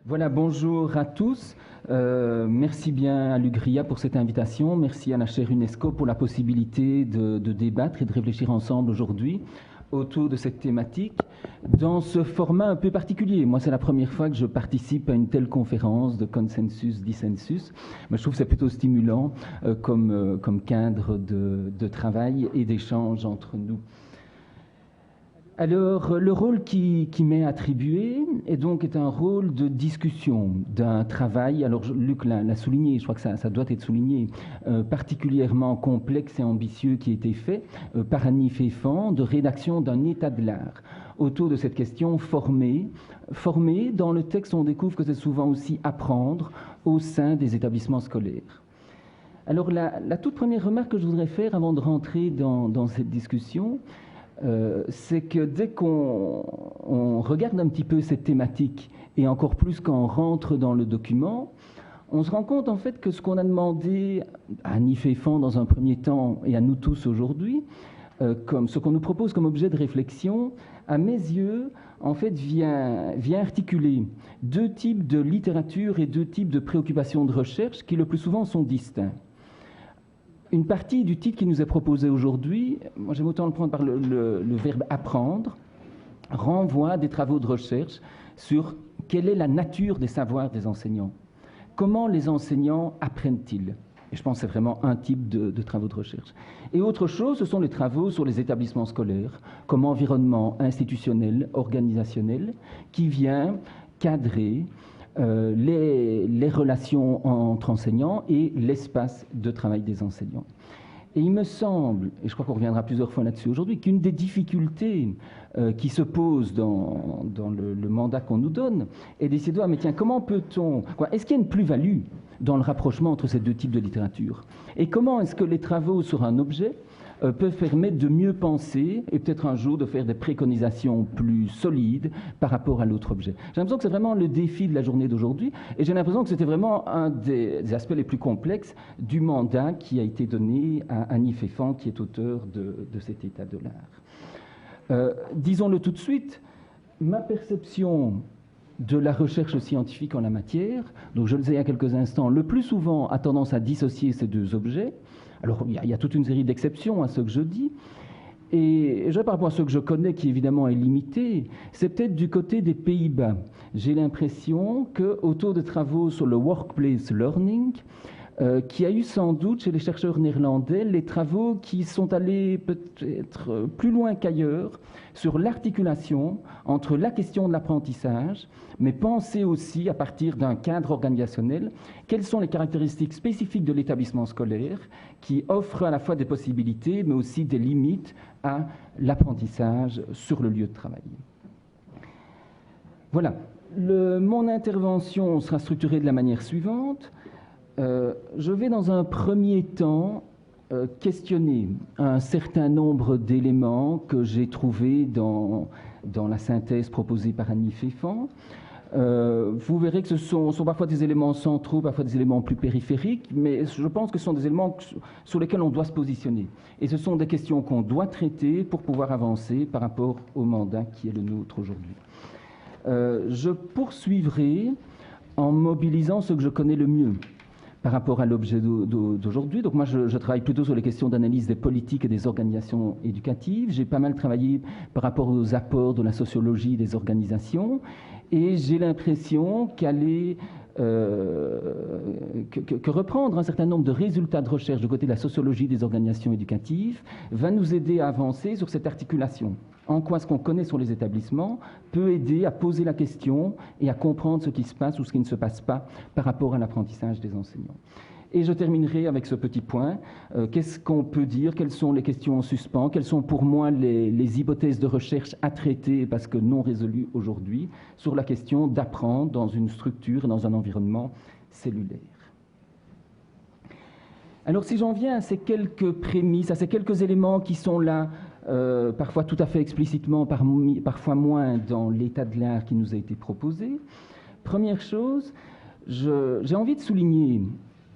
Voilà, bonjour à tous. Merci bien à l'UGRIA pour cette invitation. Merci à la chaire UNESCO pour la possibilité de débattre et de réfléchir ensemble aujourd'hui autour de cette thématique dans ce format un peu particulier. Moi, c'est la première fois que je participe à une telle conférence de consensus, dissensus. Mais je trouve que c'est plutôt stimulant comme cadre de travail et d'échange entre nous. Alors, le rôle qui m'est attribué est un rôle de discussion, d'un travail, alors Luc l'a souligné, je crois que ça doit être souligné, particulièrement complexe et ambitieux qui a été fait par Annie Féfan, de rédaction d'un état de l'art autour de cette question former. Dans le texte, on découvre que c'est souvent aussi apprendre au sein des établissements scolaires. Alors, la toute première remarque que je voudrais faire avant de rentrer dans cette discussion, c'est que dès qu'on regarde un petit peu cette thématique, et encore plus quand on rentre dans le document, on se rend compte en fait que ce qu'on a demandé à Annie Féfan dans un premier temps et à nous tous aujourd'hui, comme ce qu'on nous propose comme objet de réflexion, à mes yeux, en fait, vient articuler deux types de littérature et deux types de préoccupations de recherche qui le plus souvent sont distincts. Une partie du titre qui nous est proposé aujourd'hui, moi j'aime autant le prendre par le verbe apprendre, renvoie à des travaux de recherche sur quelle est la nature des savoirs des enseignants. Comment les enseignants apprennent-ils? Et je pense que c'est vraiment un type de travaux de recherche. Et autre chose, ce sont les travaux sur les établissements scolaires, comme environnement institutionnel, organisationnel, qui vient cadrer les relations entre enseignants et l'espace de travail des enseignants. Et il me semble, et je crois qu'on reviendra plusieurs fois là-dessus aujourd'hui, qu'une des difficultés qui se posent dans le mandat qu'on nous donne est d'essayer de voir, mais tiens, comment peut-on... Est-ce qu'il y a une plus-value dans le rapprochement entre ces deux types de littérature? Et comment est-ce que les travaux sur un objet peuvent permettre de mieux penser et peut-être un jour de faire des préconisations plus solides par rapport à l'autre objet. J'ai l'impression que c'est vraiment le défi de la journée d'aujourd'hui et j'ai l'impression que c'était vraiment un des aspects les plus complexes du mandat qui a été donné à Annie Féfan, qui est auteur de cet état de l'art. Disons-le tout de suite, ma perception de la recherche scientifique en la matière, donc je le disais il y a quelques instants, le plus souvent a tendance à dissocier ces deux objets. Alors, il y a toute une série d'exceptions à ce que je dis. Et par rapport à ce que je connais, qui évidemment est limité, c'est peut-être du côté des Pays-Bas. J'ai l'impression qu'autour de travaux sur le workplace learning, qu'il y a eu sans doute chez les chercheurs néerlandais les travaux qui sont allés peut-être plus loin qu'ailleurs sur l'articulation entre la question de l'apprentissage, mais penser aussi à partir d'un cadre organisationnel, quelles sont les caractéristiques spécifiques de l'établissement scolaire qui offrent à la fois des possibilités, mais aussi des limites à l'apprentissage sur le lieu de travail. Voilà. Mon intervention sera structurée de la manière suivante. Je vais dans un premier temps questionner un certain nombre d'éléments que j'ai trouvés dans la synthèse proposée par Annie Féfan. Vous verrez que ce sont parfois des éléments centraux, parfois des éléments plus périphériques, mais je pense que ce sont des éléments sur lesquels on doit se positionner. Et ce sont des questions qu'on doit traiter pour pouvoir avancer par rapport au mandat qui est le nôtre aujourd'hui. Je poursuivrai en mobilisant ce que je connais le mieux par rapport à l'objet d'aujourd'hui. Donc moi, je travaille plutôt sur les questions d'analyse des politiques et des organisations éducatives. J'ai pas mal travaillé par rapport aux apports de la sociologie des organisations. Et j'ai l'impression que reprendre un certain nombre de résultats de recherche du côté de la sociologie des organisations éducatives va nous aider à avancer sur cette articulation. En quoi ce qu'on connaît sur les établissements peut aider à poser la question et à comprendre ce qui se passe ou ce qui ne se passe pas par rapport à l'apprentissage des enseignants. Et je terminerai avec ce petit point. Qu'est-ce qu'on peut dire? Quelles sont les questions en suspens? Quelles sont pour moi les hypothèses de recherche à traiter, parce que non résolues aujourd'hui, sur la question d'apprendre dans une structure, dans un environnement cellulaire? Alors si j'en viens à ces quelques prémices, à ces quelques éléments qui sont là, parfois tout à fait explicitement, parfois moins dans l'état de l'art qui nous a été proposé, première chose, j'ai envie de souligner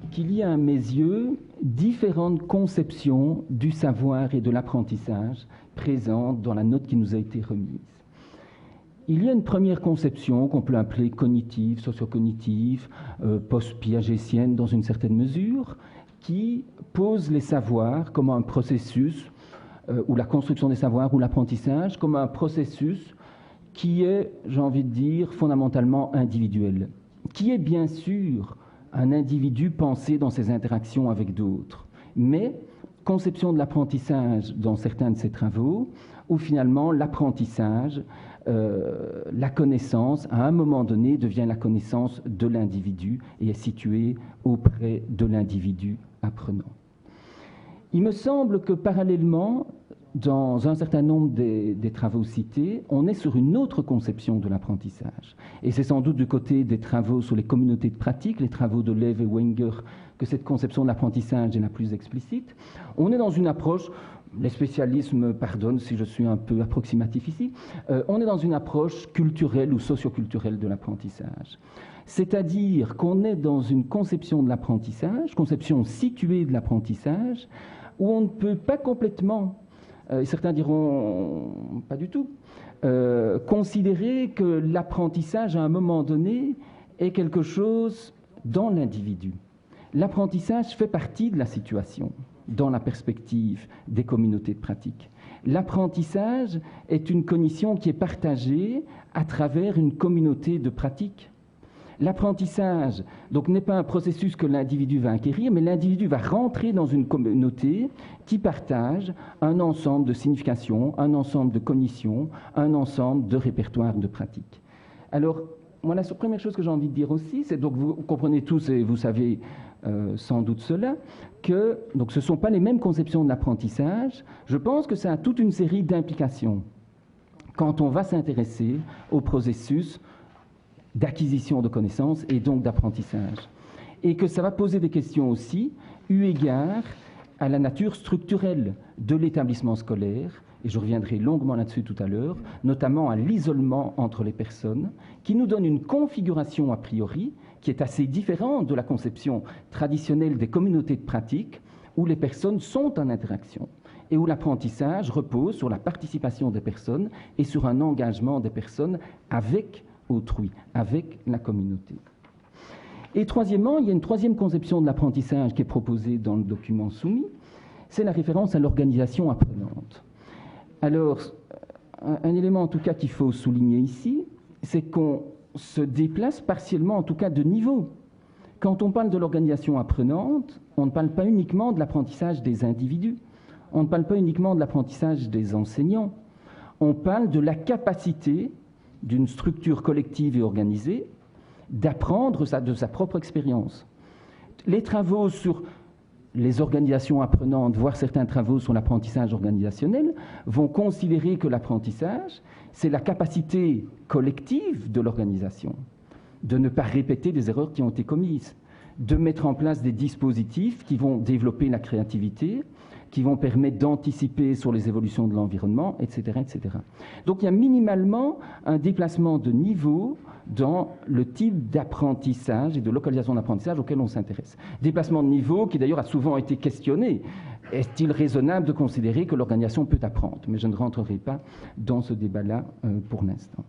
qu'il y a à mes yeux différentes conceptions du savoir et de l'apprentissage présentes dans la note qui nous a été remise. il y a une première conception qu'on peut appeler cognitive, socio-cognitive, post-piagétienne dans une certaine mesure, qui pose les savoirs comme un processus, ou la construction des savoirs, ou l'apprentissage, comme un processus qui est, j'ai envie de dire, fondamentalement individuel, qui est bien sûr un individu pensé dans ses interactions avec d'autres, mais conception de l'apprentissage dans certains de ses travaux, où finalement l'apprentissage, la connaissance, à un moment donné, devient la connaissance de l'individu et est située auprès de l'individu apprenant. Il me semble que parallèlement, dans un certain nombre des travaux cités, on est sur une autre conception de l'apprentissage. Et c'est sans doute du côté des travaux sur les communautés de pratique, les travaux de Lev et Wenger, que cette conception de l'apprentissage est la plus explicite. On est dans une approche, les spécialistes me pardonnent si je suis un peu approximatif ici, on est dans une approche culturelle ou socioculturelle de l'apprentissage. C'est-à-dire qu'on est dans une conception de l'apprentissage, conception située de l'apprentissage, où on ne peut pas complètement, certains diront pas du tout, considérer que l'apprentissage à un moment donné est quelque chose dans l'individu. L'apprentissage fait partie de la situation dans la perspective des communautés de pratique. L'apprentissage est une cognition qui est partagée à travers une communauté de pratique. L'apprentissage, donc, n'est pas un processus que l'individu va acquérir, mais l'individu va rentrer dans une communauté qui partage un ensemble de significations, un ensemble de cognitions, un ensemble de répertoires de pratiques. Alors, moi, la première chose que j'ai envie de dire aussi, c'est, donc vous comprenez tous et vous savez sans doute cela, que donc, ce ne sont pas les mêmes conceptions de l'apprentissage. Je pense que ça a toute une série d'implications quand on va s'intéresser au processus d'acquisition de connaissances et donc d'apprentissage. Et que ça va poser des questions aussi, eu égard à la nature structurelle de l'établissement scolaire, et je reviendrai longuement là-dessus tout à l'heure, notamment à l'isolement entre les personnes, qui nous donne une configuration a priori qui est assez différente de la conception traditionnelle des communautés de pratique, où les personnes sont en interaction, et où l'apprentissage repose sur la participation des personnes et sur un engagement des personnes avec autrui, avec la communauté. Et troisièmement, il y a une troisième conception de l'apprentissage qui est proposée dans le document soumis, c'est la référence à l'organisation apprenante. Alors, un élément en tout cas qu'il faut souligner ici, c'est qu'on se déplace partiellement, en tout cas de niveau. Quand on parle de l'organisation apprenante, on ne parle pas uniquement de l'apprentissage des individus, on ne parle pas uniquement de l'apprentissage des enseignants, on parle de la capacité d'une structure collective et organisée d'apprendre de sa propre expérience. Les travaux sur les organisations apprenantes, voire certains travaux sur l'apprentissage organisationnel, vont considérer que l'apprentissage, c'est la capacité collective de l'organisation, de ne pas répéter des erreurs qui ont été commises, de mettre en place des dispositifs qui vont développer la créativité, qui vont permettre d'anticiper sur les évolutions de l'environnement, etc., etc. Donc il y a minimalement un déplacement de niveau dans le type d'apprentissage et de localisation d'apprentissage auquel on s'intéresse. Déplacement de niveau qui d'ailleurs a souvent été questionné. Est-il raisonnable de considérer que l'organisation peut apprendre? Mais je ne rentrerai pas dans ce débat-là pour l'instant.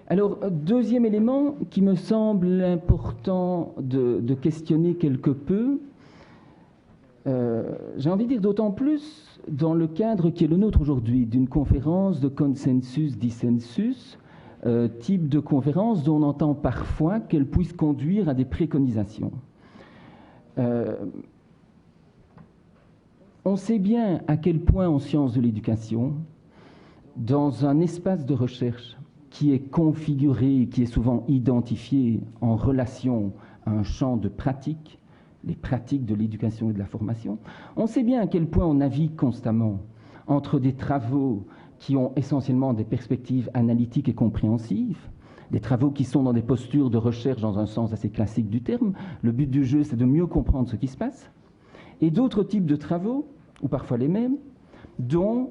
Alors, deuxième élément qui me semble important de questionner quelque peu, j'ai envie de dire d'autant plus dans le cadre qui est le nôtre aujourd'hui, d'une conférence de consensus-dissensus, type de conférence dont on entend parfois qu'elle puisse conduire à des préconisations. On sait bien à quel point en sciences de l'éducation, dans un espace de recherche qui est configuré, qui est souvent identifié en relation à un champ de pratique, les pratiques de l'éducation et de la formation, on sait bien à quel point on navigue constamment entre des travaux qui ont essentiellement des perspectives analytiques et compréhensives, des travaux qui sont dans des postures de recherche dans un sens assez classique du terme. Le but du jeu, c'est de mieux comprendre ce qui se passe, et d'autres types de travaux, ou parfois les mêmes, dont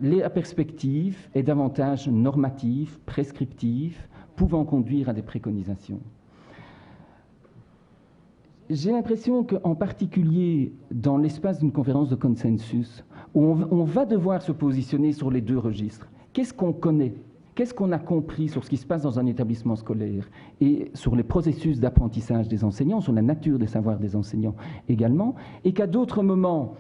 la perspective est davantage normative, prescriptive, pouvant conduire à des préconisations. J'ai l'impression qu'en particulier dans l'espace d'une conférence de consensus, où on va devoir se positionner sur les deux registres, qu'est-ce qu'on connaît? Qu'est-ce qu'on a compris sur ce qui se passe dans un établissement scolaire et sur les processus d'apprentissage des enseignants, sur la nature des savoirs des enseignants également, et qu'à d'autres moments,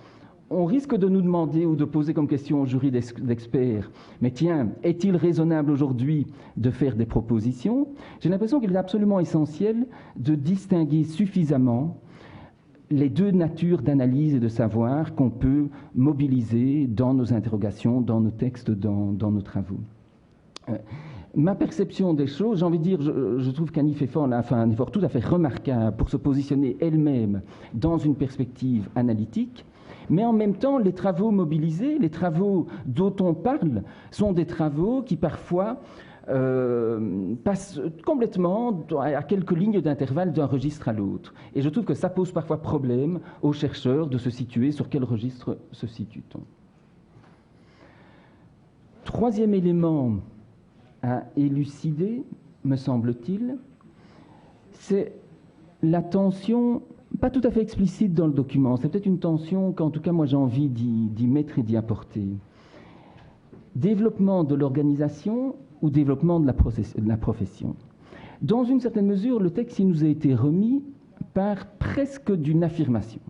on risque de nous demander ou de poser comme question au jury d'experts, mais tiens, est-il raisonnable aujourd'hui de faire des propositions? J'ai l'impression qu'il est absolument essentiel de distinguer suffisamment les deux natures d'analyse et de savoir qu'on peut mobiliser dans nos interrogations, dans nos textes, dans nos travaux. Ma perception des choses, j'ai envie de dire, je trouve qu'Annie Pfeffer a fait un effort tout à fait remarquable pour se positionner elle-même dans une perspective analytique, mais en même temps, les travaux mobilisés, les travaux dont on parle, sont des travaux qui parfois passent complètement à quelques lignes d'intervalle d'un registre à l'autre. Et je trouve que ça pose parfois problème aux chercheurs de se situer sur quel registre se situe-t-on. Troisième élément à élucider, me semble-t-il, c'est la tension, pas tout à fait explicite dans le document, c'est peut-être une tension qu'en tout cas moi j'ai envie d'y mettre et d'y apporter. Développement de l'organisation ou développement de la profession. Dans une certaine mesure, le texte il nous a été remis par presque d'une affirmation.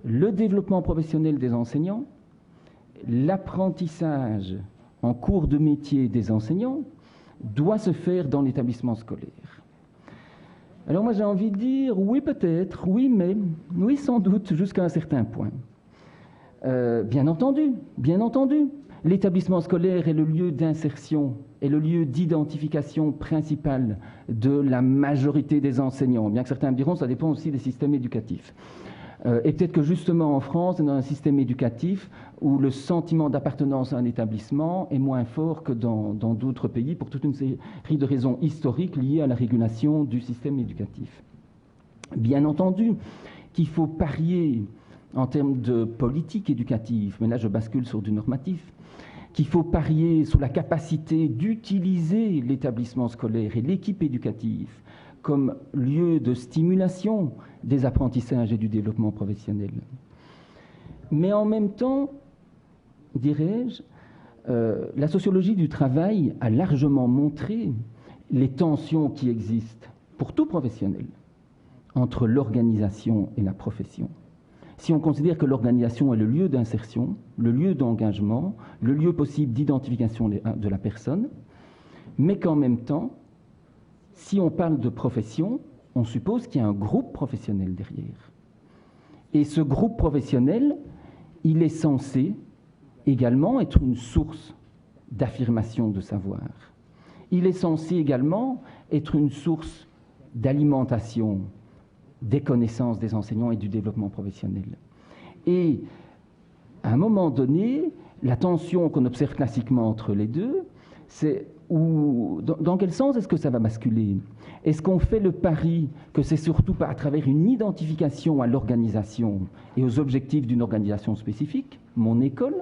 Le développement professionnel des enseignants, l'apprentissage en cours de métier des enseignants doit se faire dans l'établissement scolaire. Alors moi j'ai envie de dire oui peut-être, oui mais, oui sans doute jusqu'à un certain point. Bien entendu, l'établissement scolaire est le lieu d'insertion, est le lieu d'identification principal de la majorité des enseignants, bien que certains me diront ça dépend aussi des systèmes éducatifs. Et peut-être que justement en France, on a un système éducatif où le sentiment d'appartenance à un établissement est moins fort que dans d'autres pays pour toute une série de raisons historiques liées à la régulation du système éducatif. Bien entendu qu'il faut parier en termes de politique éducative, mais là je bascule sur du normatif, qu'il faut parier sur la capacité d'utiliser l'établissement scolaire et l'équipe éducative comme lieu de stimulation des apprentissages et du développement professionnel. Mais en même temps, dirais-je, la sociologie du travail a largement montré les tensions qui existent pour tout professionnel entre l'organisation et la profession. Si on considère que l'organisation est le lieu d'insertion, le lieu d'engagement, le lieu possible d'identification de la personne, mais qu'en même temps, si on parle de profession, on suppose qu'il y a un groupe professionnel derrière. Et ce groupe professionnel, il est censé également être une source d'affirmation de savoir. Il est censé également être une source d'alimentation des connaissances des enseignants et du développement professionnel. Et à un moment donné, la tension qu'on observe classiquement entre les deux, c'est dans quel sens est-ce que ça va basculer? Est-ce qu'on fait le pari que c'est surtout à travers une identification à l'organisation et aux objectifs d'une organisation spécifique, mon école,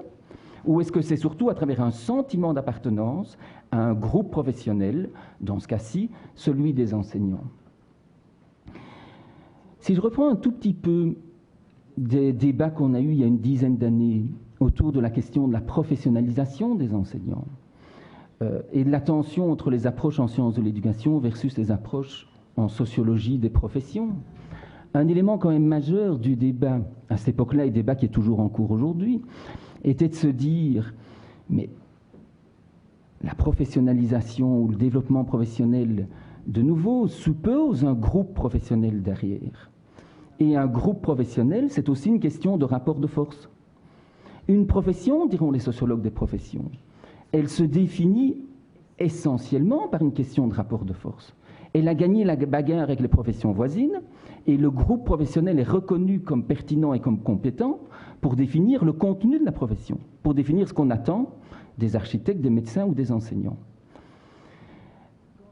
ou est-ce que c'est surtout à travers un sentiment d'appartenance à un groupe professionnel, dans ce cas-ci, celui des enseignants? Si je reprends un tout petit peu des débats qu'on a eus il y a une dizaine d'années autour de la question de la professionnalisation des enseignants, et de la tension entre les approches en sciences de l'éducation versus les approches en sociologie des professions. Un élément quand même majeur du débat à cette époque-là, et débat qui est toujours en cours aujourd'hui, était de se dire, mais la professionnalisation ou le développement professionnel, de nouveau, suppose un groupe professionnel derrière. Et un groupe professionnel, c'est aussi une question de rapport de force. Une profession, diront les sociologues des professions, elle se définit essentiellement par une question de rapport de force. Elle a gagné la bagarre avec les professions voisines et le groupe professionnel est reconnu comme pertinent et comme compétent pour définir le contenu de la profession, pour définir ce qu'on attend des architectes, des médecins ou des enseignants.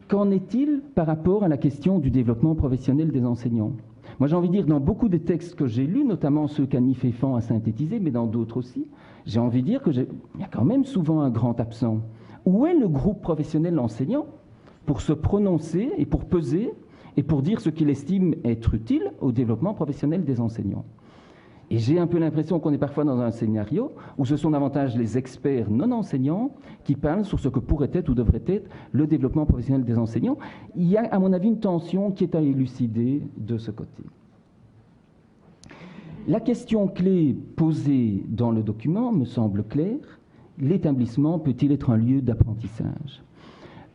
Qu'en est-il par rapport à la question du développement professionnel des enseignants? Moi, j'ai envie de dire, dans beaucoup des textes que j'ai lus, notamment ceux qu'Annie Pfeffer a synthétisés, mais dans d'autres aussi, j'ai envie de dire qu'il y a quand même souvent un grand absent. Où est le groupe professionnel enseignant pour se prononcer et pour peser et pour dire ce qu'il estime être utile au développement professionnel des enseignants? Et j'ai un peu l'impression qu'on est parfois dans un scénario où ce sont davantage les experts non enseignants qui parlent sur ce que pourrait être ou devrait être le développement professionnel des enseignants. Il y a, à mon avis, une tension qui est à élucider de ce côté. La question clé posée dans le document me semble claire. L'établissement peut-il être un lieu d'apprentissage ?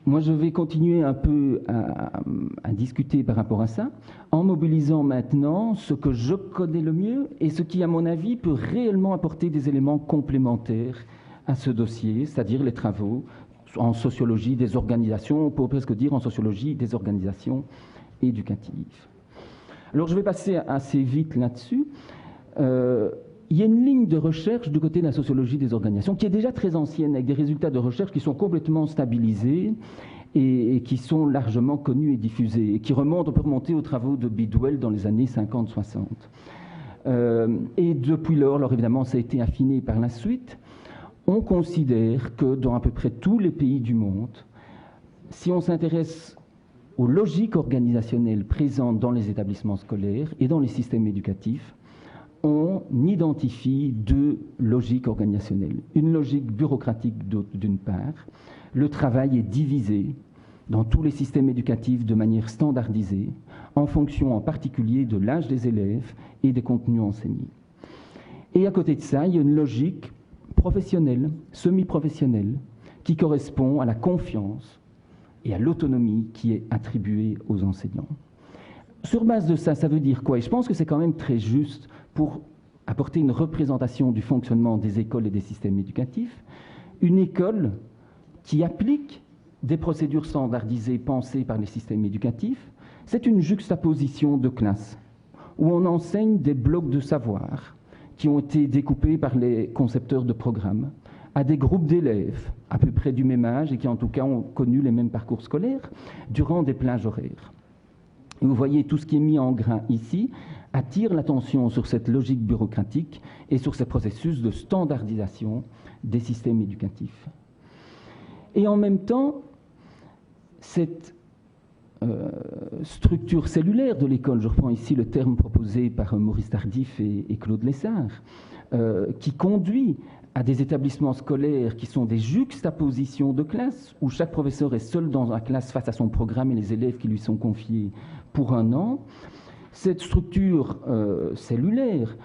Moi, je vais continuer un peu à discuter par rapport à ça, en mobilisant maintenant ce que je connais le mieux et ce qui, à mon avis, peut réellement apporter des éléments complémentaires à ce dossier, c'est-à-dire les travaux en sociologie des organisations, on peut presque dire en sociologie des organisations éducatives. Alors, je vais passer assez vite là-dessus. Il y a une ligne de recherche du côté de la sociologie des organisations qui est déjà très ancienne, avec des résultats de recherche qui sont complètement stabilisés et qui sont largement connus et diffusés, et qui remontent, on peut remonter aux travaux de Bidwell dans les années 50-60. Et depuis lors, alors évidemment, ça a été affiné par la suite, on considère que dans à peu près tous les pays du monde, si on s'intéresse aux logiques organisationnelles présentes dans les établissements scolaires et dans les systèmes éducatifs, on identifie deux logiques organisationnelles. Une logique bureaucratique d'une part. Le travail est divisé dans tous les systèmes éducatifs de manière standardisée, en fonction en particulier de l'âge des élèves et des contenus enseignés. Et à côté de ça, il y a une logique professionnelle, semi-professionnelle, qui correspond à la confiance et à l'autonomie qui est attribuée aux enseignants. Sur base de ça, ça veut dire quoi ? Et je pense que c'est quand même très juste pour apporter une représentation du fonctionnement des écoles et des systèmes éducatifs. Une école qui applique des procédures standardisées pensées par les systèmes éducatifs, c'est une juxtaposition de classes où on enseigne des blocs de savoir qui ont été découpés par les concepteurs de programmes à des groupes d'élèves à peu près du même âge et qui en tout cas ont connu les mêmes parcours scolaires durant des plages horaires. Et vous voyez, tout ce qui est mis en gras ici attire l'attention sur cette logique bureaucratique et sur ces processus de standardisation des systèmes éducatifs. Et en même temps, cette structure cellulaire de l'école, je reprends ici le terme proposé par Maurice Tardif et Claude Lessard, qui conduit à des établissements scolaires qui sont des juxtapositions de classes, où chaque professeur est seul dans la classe face à son programme et les élèves qui lui sont confiés pour un an. Cette structure cellulaire,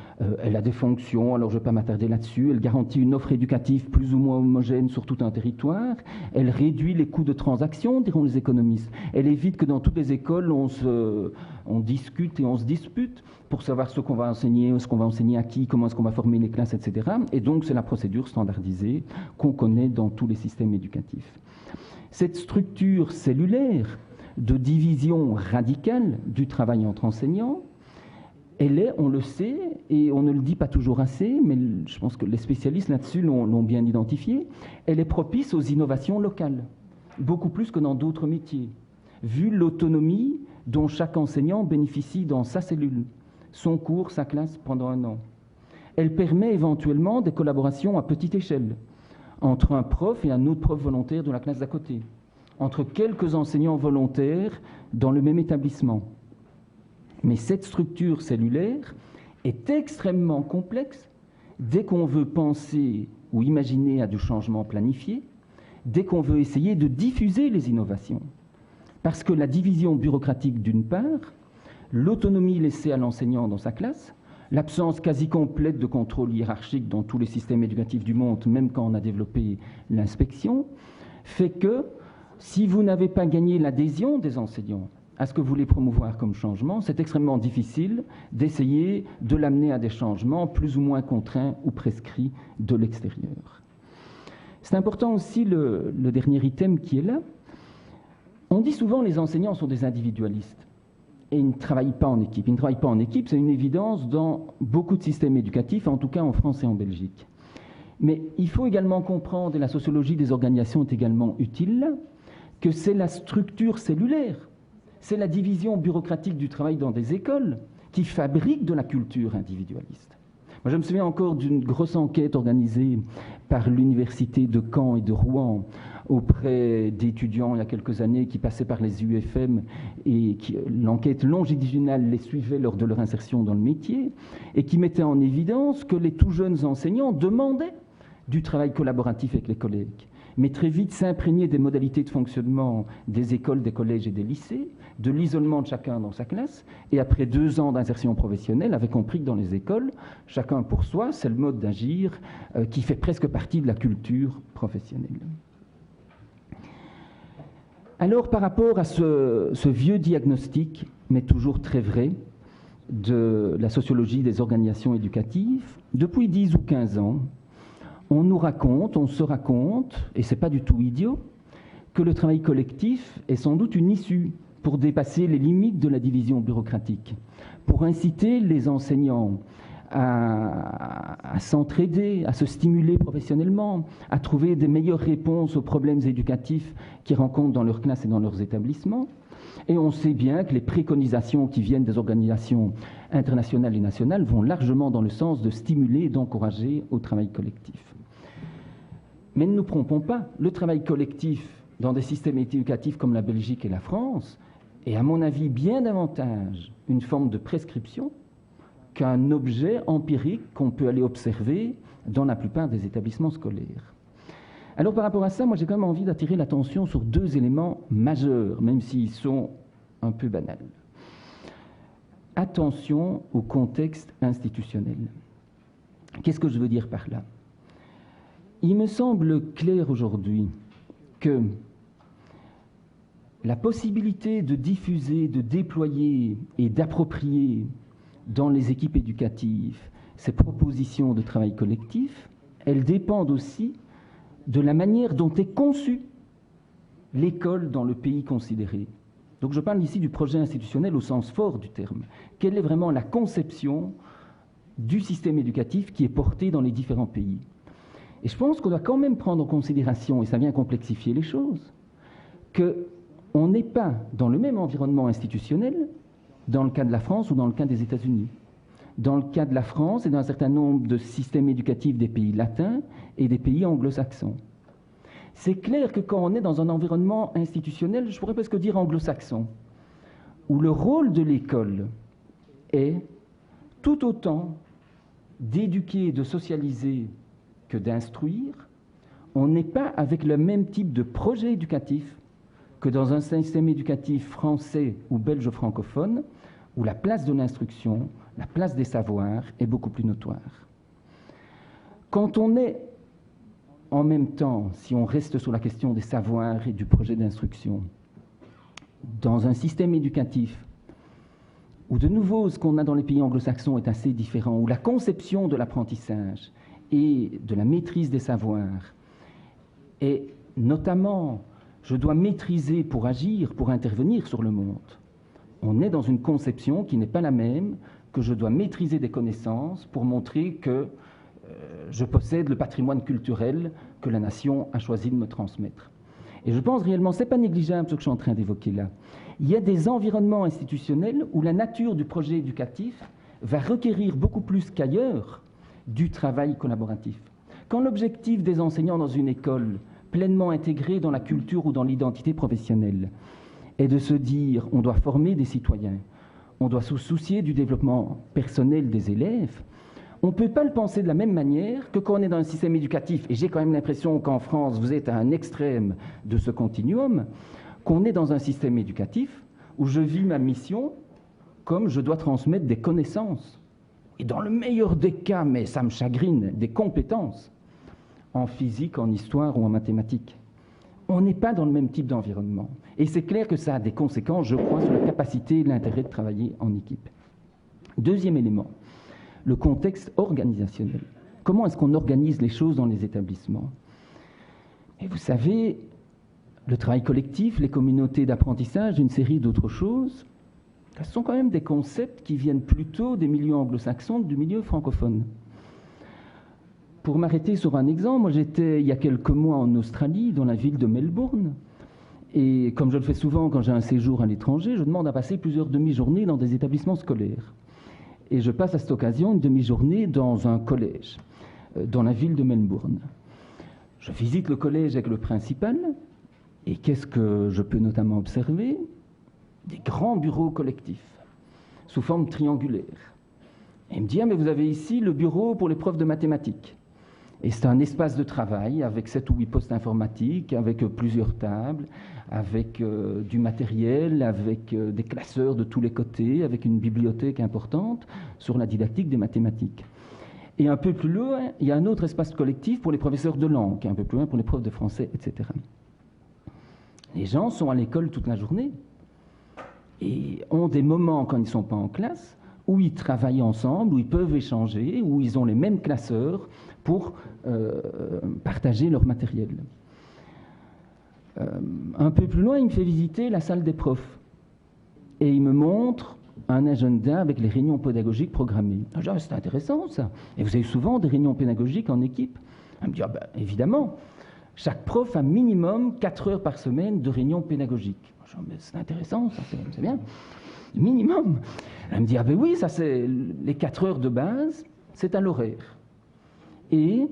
elle a des fonctions, alors je ne vais pas m'attarder là-dessus, elle garantit une offre éducative plus ou moins homogène sur tout un territoire, elle réduit les coûts de transaction, diront les économistes, elle évite que dans toutes les écoles on discute et on se dispute pour savoir ce qu'on va enseigner à qui, comment est-ce qu'on va former les classes, etc. Et donc c'est la procédure standardisée qu'on connaît dans tous les systèmes éducatifs. Cette structure cellulaire de division radicale du travail entre enseignants, elle est, on le sait, et on ne le dit pas toujours assez, mais je pense que les spécialistes là-dessus l'ont bien identifié, elle est propice aux innovations locales, beaucoup plus que dans d'autres métiers, vu l'autonomie dont chaque enseignant bénéficie dans sa cellule, son cours, sa classe pendant un an. Elle permet éventuellement des collaborations à petite échelle, entre un prof et un autre prof volontaire de la classe d'à côté, entre quelques enseignants volontaires dans le même établissement. Mais cette structure cellulaire est extrêmement complexe dès qu'on veut penser ou imaginer à du changement planifié, dès qu'on veut essayer de diffuser les innovations. Parce que la division bureaucratique d'une part, l'autonomie laissée à l'enseignant dans sa classe, l'absence quasi complète de contrôle hiérarchique dans tous les systèmes éducatifs du monde, même quand on a développé l'inspection, fait que si vous n'avez pas gagné l'adhésion des enseignants à ce que vous voulez promouvoir comme changement, c'est extrêmement difficile d'essayer de l'amener à des changements plus ou moins contraints ou prescrits de l'extérieur. C'est important aussi le dernier item qui est là. On dit souvent que les enseignants sont des individualistes et ils ne travaillent pas en équipe. Ils ne travaillent pas en équipe, c'est une évidence dans beaucoup de systèmes éducatifs, en tout cas en France et en Belgique. Mais il faut également comprendre, et la sociologie des organisations est également utile, que c'est la structure cellulaire, c'est la division bureaucratique du travail dans des écoles qui fabrique de la culture individualiste. Moi, je me souviens encore d'une grosse enquête organisée par l'université de Caen et de Rouen, auprès d'étudiants il y a quelques années qui passaient par les UFM et l'enquête longitudinale les suivait lors de leur insertion dans le métier et qui mettait en évidence que les tout jeunes enseignants demandaient du travail collaboratif avec les collègues, mais très vite s'imprégnaient des modalités de fonctionnement des écoles, des collèges et des lycées, de l'isolement de chacun dans sa classe, et après 2 ans d'insertion professionnelle, avaient compris que dans les écoles, chacun pour soi, c'est le mode d'agir qui fait presque partie de la culture professionnelle. Alors, par rapport à ce vieux diagnostic, mais toujours très vrai, de la sociologie des organisations éducatives, depuis 10 ou 15 ans, on se raconte, et ce n'est pas du tout idiot, que le travail collectif est sans doute une issue pour dépasser les limites de la division bureaucratique, pour inciter les enseignants à s'entraider, à se stimuler professionnellement, à trouver des meilleures réponses aux problèmes éducatifs qu'ils rencontrent dans leurs classes et dans leurs établissements. Et on sait bien que les préconisations qui viennent des organisations internationales et nationales vont largement dans le sens de stimuler et d'encourager au travail collectif. Mais ne nous trompons pas, le travail collectif dans des systèmes éducatifs comme la Belgique et la France est, à mon avis, bien davantage une forme de prescription qu'un objet empirique qu'on peut aller observer dans la plupart des établissements scolaires. Alors par rapport à ça, moi j'ai quand même envie d'attirer l'attention sur 2 éléments majeurs, même s'ils sont un peu banals. Attention au contexte institutionnel. Qu'est-ce que je veux dire par là ? Il me semble clair aujourd'hui que la possibilité de diffuser, de déployer et d'approprier dans les équipes éducatives ces propositions de travail collectif, elles dépendent aussi de la manière dont est conçue l'école dans le pays considéré. Donc je parle ici du projet institutionnel au sens fort du terme. Quelle est vraiment la conception du système éducatif qui est porté dans les différents pays ? Et je pense qu'on doit quand même prendre en considération, et ça vient complexifier les choses, qu'on n'est pas dans le même environnement institutionnel dans le cas de la France ou dans le cas des États-Unis. Dans le cas de la France et dans un certain nombre de systèmes éducatifs des pays latins et des pays anglo-saxons. C'est clair que quand on est dans un environnement institutionnel, je pourrais presque dire anglo-saxon, où le rôle de l'école est tout autant d'éduquer, de socialiser que d'instruire, on n'est pas avec le même type de projet éducatif que dans un système éducatif français ou belge francophone, où la place de l'instruction, la place des savoirs est beaucoup plus notoire. Quand on est en même temps, si on reste sur la question des savoirs et du projet d'instruction, dans un système éducatif où de nouveau ce qu'on a dans les pays anglo-saxons est assez différent, où la conception de l'apprentissage et de la maîtrise des savoirs est notamment, je dois maîtriser pour agir, pour intervenir sur le monde. On est dans une conception qui n'est pas la même que je dois maîtriser des connaissances pour montrer que je possède le patrimoine culturel que la nation a choisi de me transmettre. Et je pense réellement, ce n'est pas négligeable ce que je suis en train d'évoquer là. Il y a des environnements institutionnels où la nature du projet éducatif va requérir beaucoup plus qu'ailleurs du travail collaboratif. Quand l'objectif des enseignants dans une école pleinement intégrée dans la culture ou dans l'identité professionnelle est de se dire on doit former des citoyens, on doit se soucier du développement personnel des élèves, on ne peut pas le penser de la même manière que quand on est dans un système éducatif, et j'ai quand même l'impression qu'en France, vous êtes à un extrême de ce continuum, qu'on est dans un système éducatif où je vis ma mission comme je dois transmettre des connaissances. Et dans le meilleur des cas, mais ça me chagrine, des compétences en physique, en histoire ou en mathématiques. On n'est pas dans le même type d'environnement. Et c'est clair que ça a des conséquences, je crois, sur la capacité et l'intérêt de travailler en équipe. Deuxième élément, le contexte organisationnel. Comment est-ce qu'on organise les choses dans les établissements ? Et vous savez, le travail collectif, les communautés d'apprentissage, une série d'autres choses, ce sont quand même des concepts qui viennent plutôt des milieux anglo-saxons que du milieu francophone. Pour m'arrêter sur un exemple, moi j'étais il y a quelques mois en Australie, dans la ville de Melbourne, et comme je le fais souvent quand j'ai un séjour à l'étranger, je demande à passer plusieurs demi-journées dans des établissements scolaires. Et je passe à cette occasion une demi-journée dans un collège, dans la ville de Melbourne. Je visite le collège avec le principal, et qu'est-ce que je peux notamment observer? Des grands bureaux collectifs, sous forme triangulaire. Et il me dit, ah, mais vous avez ici le bureau pour les profs de mathématiques. Et c'est un espace de travail avec 7 ou 8 postes informatiques, avec plusieurs tables, avec du matériel, avec des classeurs de tous les côtés, avec une bibliothèque importante sur la didactique des mathématiques. Et un peu plus loin, il y a un autre espace collectif pour les professeurs de langue, un peu plus loin pour les profs de français, etc. Les gens sont à l'école toute la journée et ont des moments quand ils ne sont pas en classe où ils travaillent ensemble, où ils peuvent échanger, où ils ont les mêmes classeurs pour partager leur matériel. Un peu plus loin, il me fait visiter la salle des profs et il me montre un agenda avec les réunions pédagogiques programmées. Ah, c'est intéressant ça. Et vous avez souvent des réunions pédagogiques en équipe? Elle me dit, ah ben, évidemment, chaque prof a minimum 4 heures par semaine de réunions pédagogiques. C'est intéressant, ça, c'est bien. Minimum. Elle me dit, ah ben oui, ça c'est les 4 heures de base, c'est à l'horaire. Et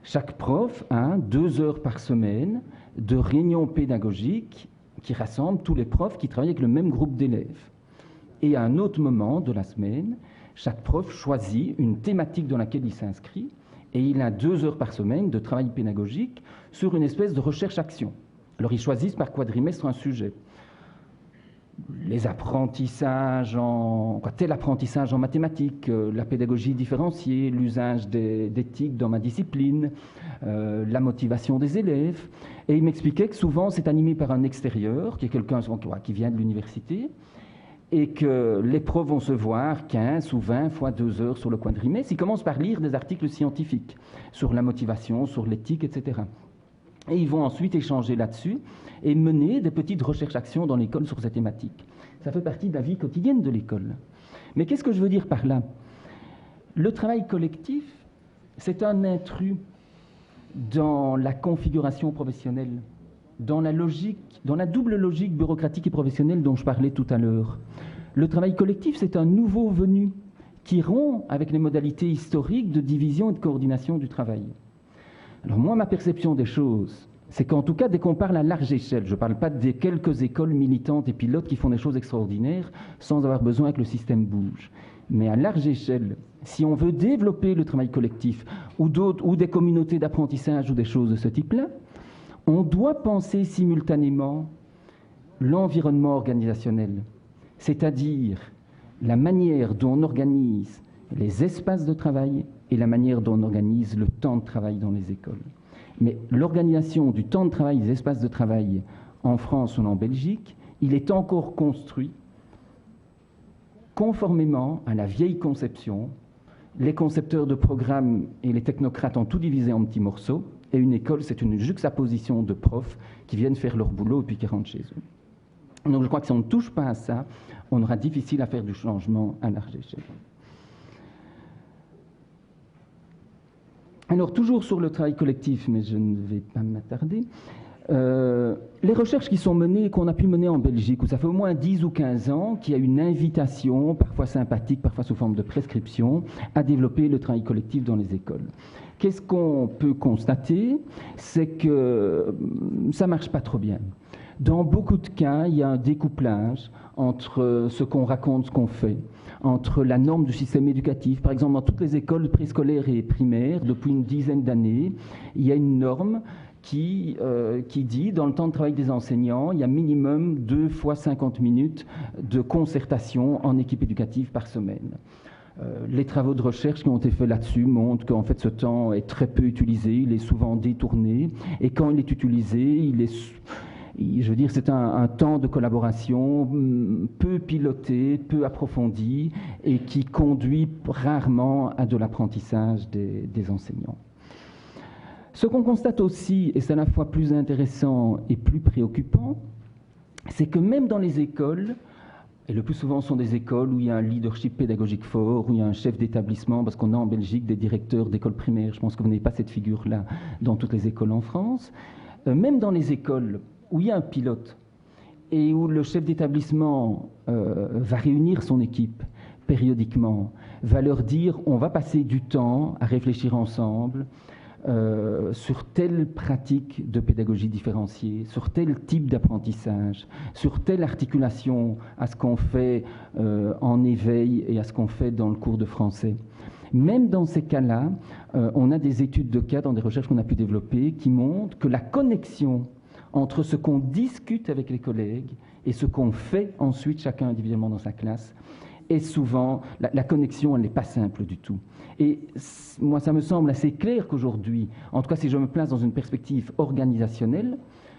chaque prof a 2 heures par semaine de réunions pédagogiques qui rassemblent tous les profs qui travaillent avec le même groupe d'élèves. Et à un autre moment de la semaine, chaque prof choisit une thématique dans laquelle il s'inscrit et il a 2 heures par semaine de travail pédagogique sur une espèce de recherche-action. Alors ils choisissent par quadrimestre un sujet. Les apprentissages tel apprentissage en mathématiques, la pédagogie différenciée, l'usage d'éthique dans ma discipline, la motivation des élèves. Et il m'expliquait que souvent c'est animé par un extérieur, qui est quelqu'un qui vient de l'université, et que les profs vont se voir 15 ou 20 fois 2 heures sur le quadrimestre. Ils commencent par lire des articles scientifiques sur la motivation, sur l'éthique, etc. Et ils vont ensuite échanger là-dessus et mener des petites recherches-actions dans l'école sur ces thématiques. Ça fait partie de la vie quotidienne de l'école. Mais qu'est-ce que je veux dire par là? Le travail collectif, c'est un intrus dans la configuration professionnelle, dans la double logique bureaucratique et professionnelle dont je parlais tout à l'heure. Le travail collectif, c'est un nouveau venu qui rompt avec les modalités historiques de division et de coordination du travail. Alors moi, ma perception des choses, c'est qu'en tout cas, dès qu'on parle à large échelle, je ne parle pas des quelques écoles militantes et pilotes qui font des choses extraordinaires sans avoir besoin que le système bouge. Mais à large échelle, si on veut développer le travail collectif ou des communautés d'apprentissage ou des choses de ce type-là, on doit penser simultanément l'environnement organisationnel, c'est-à-dire la manière dont on organise les espaces de travail et la manière dont on organise le temps de travail dans les écoles. Mais l'organisation du temps de travail, des espaces de travail en France ou en Belgique, il est encore construit conformément à la vieille conception. Les concepteurs de programmes et les technocrates ont tout divisé en petits morceaux, et une école, c'est une juxtaposition de profs qui viennent faire leur boulot et puis qui rentrent chez eux. Donc je crois que si on ne touche pas à ça, on aura difficile à faire du changement à large échelle. Alors, toujours sur le travail collectif, mais je ne vais pas m'attarder, les recherches qui sont menées, qu'on a pu mener en Belgique, où ça fait au moins 10 ou 15 ans qu'il y a une invitation, parfois sympathique, parfois sous forme de prescription, à développer le travail collectif dans les écoles. Qu'est-ce qu'on peut constater? C'est que ça ne marche pas trop bien. Dans beaucoup de cas, il y a un découplage entre ce qu'on raconte, ce qu'on fait, entre la norme du système éducatif. Par exemple, dans toutes les écoles préscolaires et primaires, depuis une dizaine d'années, il y a une norme qui dit, dans le temps de travail des enseignants, il y a minimum 2 fois 50 minutes de concertation en équipe éducative par semaine. Les travaux de recherche qui ont été faits là-dessus montrent qu'en fait ce temps est très peu utilisé, il est souvent détourné, et quand il est utilisé, je veux dire, c'est un temps de collaboration peu piloté, peu approfondi, et qui conduit rarement à de l'apprentissage des enseignants. Ce qu'on constate aussi, et c'est à la fois plus intéressant et plus préoccupant, c'est que même dans les écoles, et le plus souvent ce sont des écoles où il y a un leadership pédagogique fort, où il y a un chef d'établissement, parce qu'on a en Belgique des directeurs d'écoles primaires, je pense que vous n'avez pas cette figure-là dans toutes les écoles en France, même dans les écoles où il y a un pilote et où le chef d'établissement va réunir son équipe périodiquement, va leur dire on va passer du temps à réfléchir ensemble, sur telle pratique de pédagogie différenciée, sur tel type d'apprentissage, sur telle articulation à ce qu'on fait en éveil et à ce qu'on fait dans le cours de français. Même dans ces cas-là, on a des études de cas dans des recherches qu'on a pu développer qui montrent que la connexion entre ce qu'on discute avec les collègues et ce qu'on fait ensuite chacun individuellement dans sa classe est souvent, la connexion, elle n'est pas simple du tout. Et moi, ça me semble assez clair qu'aujourd'hui, en tout cas si je me place dans une perspective organisationnelle,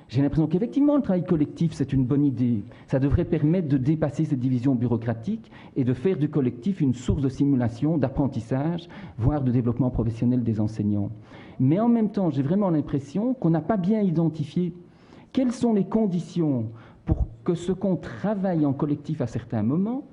j'ai l'impression qu'effectivement, le travail collectif, c'est une bonne idée. Ça devrait permettre de dépasser cette division bureaucratique et de faire du collectif une source de simulation, d'apprentissage, voire de développement professionnel des enseignants. Mais en même temps, j'ai vraiment l'impression qu'on n'a pas bien identifié quelles sont les conditions pour que ce qu'on travaille en collectif à certains moments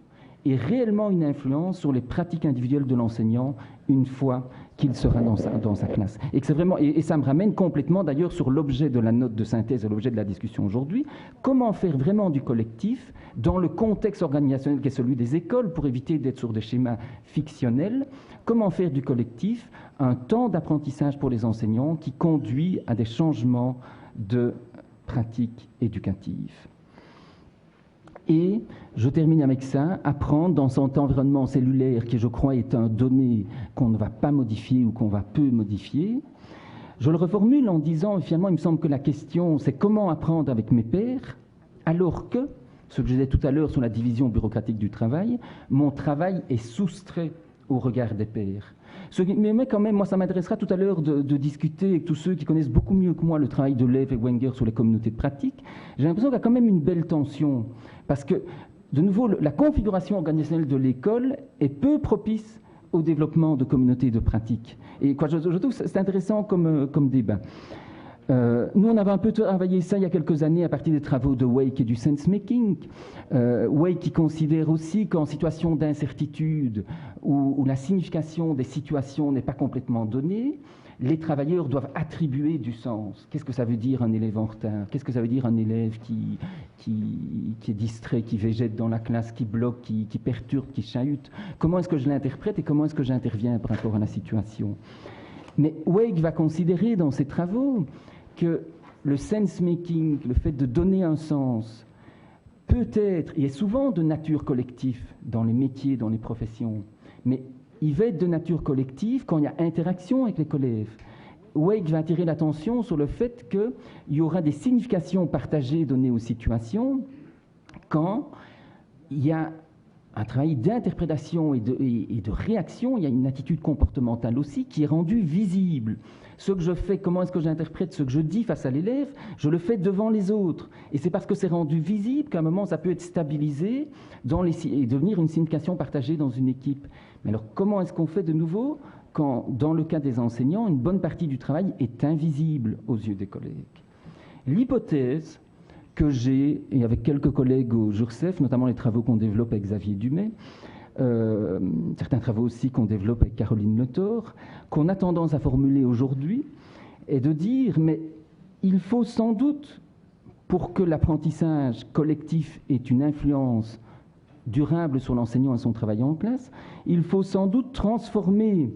ait réellement une influence sur les pratiques individuelles de l'enseignant une fois qu'il sera dans sa classe. Et, que c'est vraiment, et ça me ramène complètement d'ailleurs sur l'objet de la note de synthèse et l'objet de la discussion aujourd'hui. Comment faire vraiment du collectif dans le contexte organisationnel qui est celui des écoles pour éviter d'être sur des schémas fictionnels? Comment faire du collectif un temps d'apprentissage pour les enseignants qui conduit à des changements de pratiques éducatives? Et je termine avec ça, apprendre dans cet environnement cellulaire qui, je crois, est un donné qu'on ne va pas modifier ou qu'on va peu modifier. Je le reformule en disant, finalement, il me semble que la question, c'est comment apprendre avec mes pairs, alors que, ce que je disais tout à l'heure sur la division bureaucratique du travail, mon travail est soustrait au regard des pairs. Mais quand même, moi, ça m'intéressera tout à l'heure de discuter avec tous ceux qui connaissent beaucoup mieux que moi le travail de Lev et Wenger sur les communautés de pratique. J'ai l'impression qu'il y a quand même une belle tension, parce que, de nouveau, la configuration organisationnelle de l'école est peu propice au développement de communautés de pratique. Et je trouve que c'est intéressant comme débat. Nous, on avait un peu travaillé ça il y a quelques années à partir des travaux de Wake et du sense-making. Wake qui considère aussi qu'en situation d'incertitude, où la signification des situations n'est pas complètement donnée, les travailleurs doivent attribuer du sens. Qu'est-ce que ça veut dire un élève en retard? Qu'est-ce que ça veut dire un élève qui est distrait, qui végète dans la classe, qui bloque, qui perturbe, qui chahute? Comment est-ce que je l'interprète et comment est-ce que j'interviens par rapport à la situation? Mais Wake va considérer dans ses travaux que le sense-making, le fait de donner un sens, peut être, et est souvent de nature collective dans les métiers, dans les professions, mais il va être de nature collective quand il y a interaction avec les collègues. Wake va attirer l'attention sur le fait qu'il y aura des significations partagées données aux situations quand il y a un travail d'interprétation et de réaction, il y a une attitude comportementale aussi qui est rendue visible. Ce que je fais, comment est-ce que j'interprète ce que je dis face à l'élève, je le fais devant les autres. Et c'est parce que c'est rendu visible qu'à un moment, ça peut être stabilisé et devenir une signification partagée dans une équipe. Mais alors, comment est-ce qu'on fait de nouveau quand, dans le cas des enseignants, une bonne partie du travail est invisible aux yeux des collègues? L'hypothèse que j'ai, et avec quelques collègues au JURCEF, notamment les travaux qu'on développe avec Xavier Dumay, certains travaux aussi qu'on développe avec Caroline Le Thor, qu'on a tendance à formuler aujourd'hui, est de dire, mais il faut sans doute, pour que l'apprentissage collectif ait une influence durable sur l'enseignant et son travail en classe, il faut sans doute transformer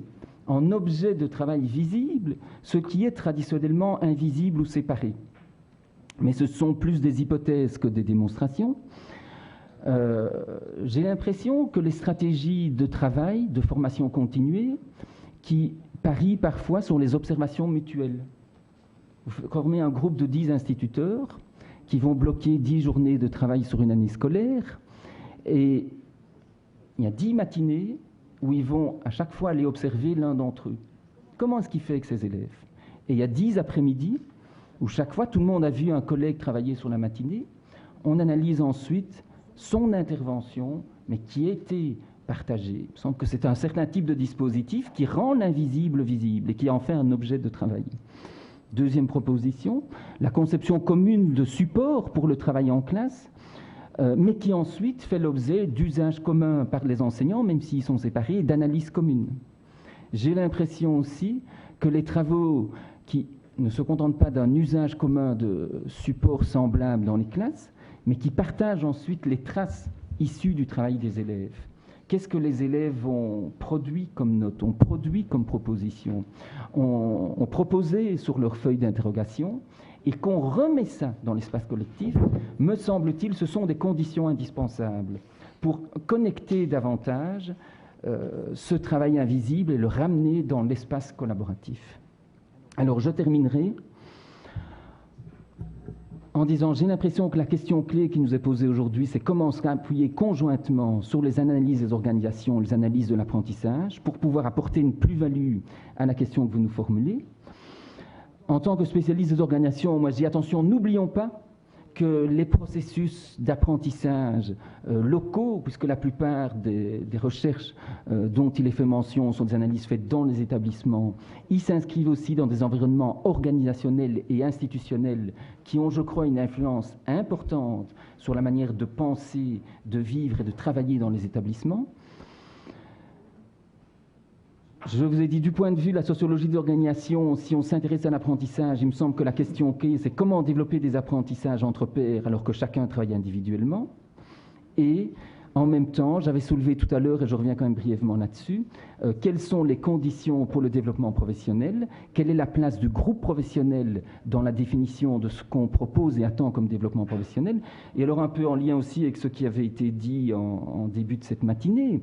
en objet de travail visible ce qui est traditionnellement invisible ou séparé. Mais ce sont plus des hypothèses que des démonstrations. J'ai l'impression que les stratégies de travail, de formation continuée, qui parient parfois sur les observations mutuelles. Vous formez un groupe de 10 instituteurs qui vont bloquer 10 journées de travail sur une année scolaire, et il y a 10 matinées où ils vont à chaque fois aller observer l'un d'entre eux. Comment est-ce qu'il fait avec ses élèves? Et il y a 10 après-midi où chaque fois tout le monde a vu un collègue travailler sur la matinée. On analyse ensuite son intervention, mais qui a été partagée. Il me semble que c'est un certain type de dispositif qui rend l'invisible visible et qui en fait un objet de travail. Deuxième proposition, la conception commune de support pour le travail en classe, mais qui ensuite fait l'objet d'usages communs par les enseignants, même s'ils sont séparés, et d'analyses communes. J'ai l'impression aussi que les travaux qui ne se contentent pas d'un usage commun de supports semblables dans les classes, mais qui partagent ensuite les traces issues du travail des élèves, Qu'est-ce que les élèves ont produit comme notes, ont produit comme proposition, ont proposé sur leur feuille d'interrogation, et qu'on remet ça dans l'espace collectif, me semble-t-il, ce sont des conditions indispensables pour connecter davantage ce travail invisible et le ramener dans l'espace collaboratif. Alors je terminerai en disant, j'ai l'impression que la question clé qui nous est posée aujourd'hui, c'est comment s'appuyer conjointement sur les analyses des organisations, les analyses de l'apprentissage, pour pouvoir apporter une plus-value à la question que vous nous formulez. En tant que spécialiste des organisations, moi je dis attention, n'oublions pas que les processus d'apprentissage locaux, puisque la plupart des recherches dont il est fait mention sont des analyses faites dans les établissements, ils s'inscrivent aussi dans des environnements organisationnels et institutionnels qui ont, je crois, une influence importante sur la manière de penser, de vivre et de travailler dans les établissements. Je vous ai dit, du point de vue de la sociologie de l'organisation, si on s'intéresse à l'apprentissage, il me semble que la question clé, c'est comment développer des apprentissages entre pairs alors que chacun travaille individuellement. Et en même temps, j'avais soulevé tout à l'heure, et je reviens quand même brièvement là-dessus, quelles sont les conditions pour le développement professionnel, quelle est la place du groupe professionnel dans la définition de ce qu'on propose et attend comme développement professionnel. Et alors un peu en lien aussi avec ce qui avait été dit en début de cette matinée,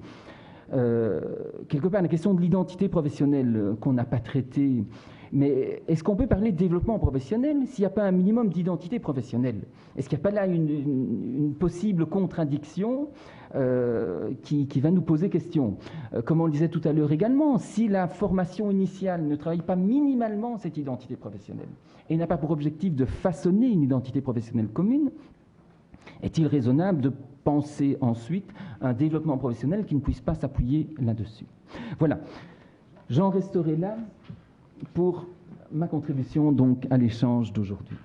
quelque part la question de l'identité professionnelle qu'on n'a pas traitée, mais est-ce qu'on peut parler de développement professionnel s'il n'y a pas un minimum d'identité professionnelle? Est-ce qu'il n'y a pas là une possible contradiction qui va nous poser question? Comme on le disait tout à l'heure également, si la formation initiale ne travaille pas minimalement cette identité professionnelle et n'a pas pour objectif de façonner une identité professionnelle commune, est-il raisonnable de penser ensuite un développement professionnel qui ne puisse pas s'appuyer là-dessus? Voilà, j'en resterai là pour ma contribution donc à l'échange d'aujourd'hui.